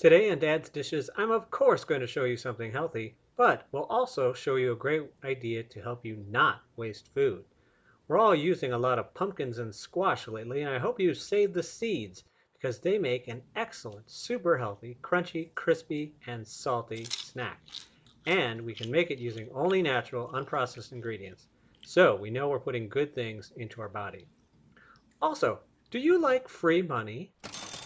Today on Dad's Dishes, I'm of course going to show you something healthy, but we'll also show you a great idea to help you not waste food. We're all using a lot of pumpkins and squash lately, and I hope you save the seeds because they make an excellent, super healthy, crunchy, crispy, and salty snack. And we can make it using only natural, unprocessed ingredients. So we know we're putting good things into our body. Also, do you like free money?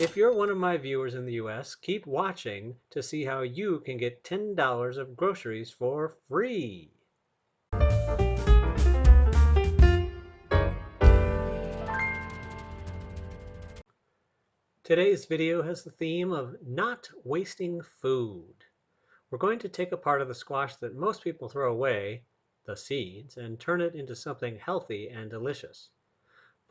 If you're one of my viewers in the US, keep watching to see how you can get $10 of groceries for free. Today's video has the theme of not wasting food. We're going to take a part of the squash that most people throw away, the seeds, and turn it into something healthy and delicious.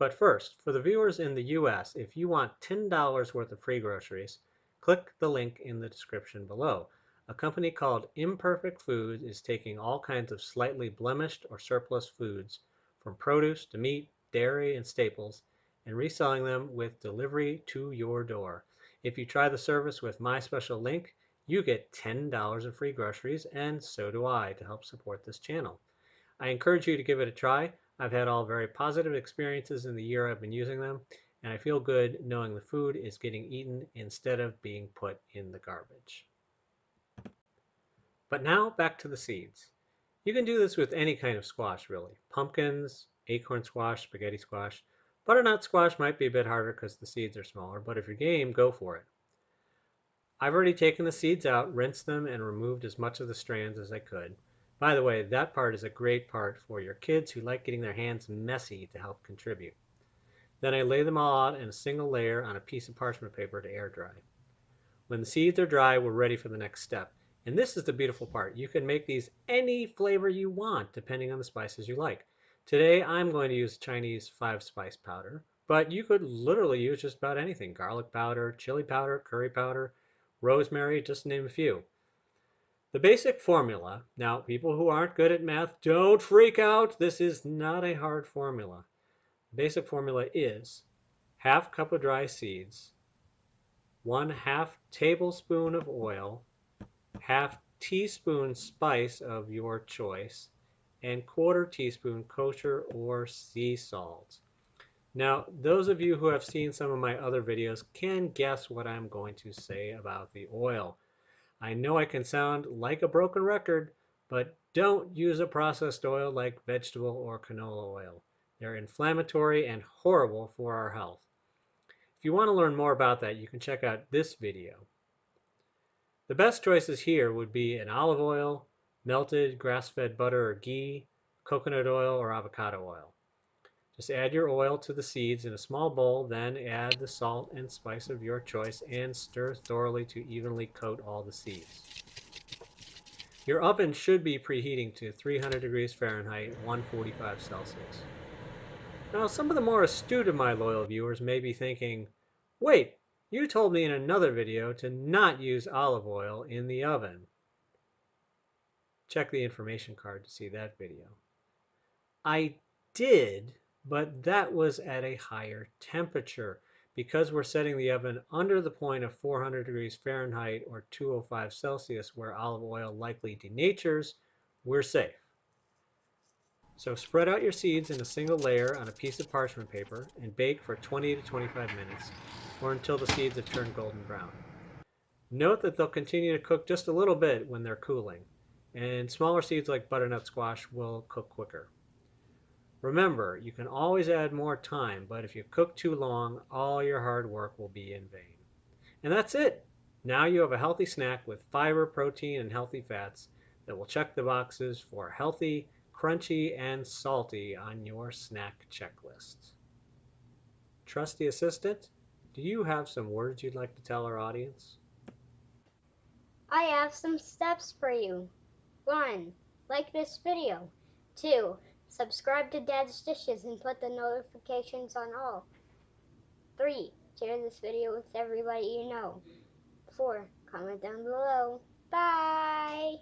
But first, for the viewers in the US, if you want $10 worth of free groceries, click the link in the description below. A company called Imperfect Foods is taking all kinds of slightly blemished or surplus foods, from produce to meat, dairy, and staples, and reselling them with delivery to your door. If you try the service with my special link, you get $10 of free groceries, and so do I, to help support this channel. I encourage you to give it a try. I've had all very positive experiences in the year I've been using them, and I feel good knowing the food is getting eaten instead of being put in the garbage. But now back to the seeds. You can do this with any kind of squash, really. Pumpkins, acorn squash, spaghetti squash. Butternut squash might be a bit harder because the seeds are smaller, but if you're game, go for it. I've already taken the seeds out, rinsed them, and removed as much of the strands as I could. By the way, that part is a great part for your kids who like getting their hands messy to help contribute. Then I lay them all out in a single layer on a piece of parchment paper to air dry. When the seeds are dry, we're ready for the next step. And this is the beautiful part. You can make these any flavor you want depending on the spices you like. Today I'm going to use Chinese 5-spice powder, but you could literally use just about anything. Garlic powder, chili powder, curry powder, rosemary, just to name a few. The basic formula, now people who aren't good at math, don't freak out. This is not a hard formula. The basic formula is half cup of dry seeds, 1/2 tablespoon of oil, half teaspoon spice of your choice, and 1/4 teaspoon kosher or sea salt. Now, those of you who have seen some of my other videos can guess what I'm going to say about the oil. I know I can sound like a broken record, but don't use a processed oil like vegetable or canola oil. They're inflammatory and horrible for our health. If you want to learn more about that, you can check out this video. The best choices here would be an olive oil, melted grass-fed butter or ghee, coconut oil, or avocado oil. Just add your oil to the seeds in a small bowl, then add the salt and spice of your choice and stir thoroughly to evenly coat all the seeds. Your oven should be preheating to 300 degrees Fahrenheit, 145 Celsius. Now, some of the more astute of my loyal viewers may be thinking, wait, you told me in another video to not use olive oil in the oven. Check the information card to see that video. I did, but that was at a higher temperature. Because we're setting the oven under the point of 400 degrees Fahrenheit or 205 Celsius where olive oil likely denatures, we're safe. So spread out your seeds in a single layer on a piece of parchment paper and bake for 20 to 25 minutes or until the seeds have turned golden brown. Note that they'll continue to cook just a little bit when they're cooling, and smaller seeds like butternut squash will cook quicker. Remember, you can always add more time, but if you cook too long, all your hard work will be in vain. And that's it. Now you have a healthy snack with fiber, protein, and healthy fats that will check the boxes for healthy, crunchy, and salty on your snack checklist. Trusty assistant, do you have some words you'd like to tell our audience? I have some steps for you. 1. Like this video. 2. Subscribe to Dad's Dishes and put the notifications on all. 3. Share this video with everybody you know. 4. Comment down below. Bye!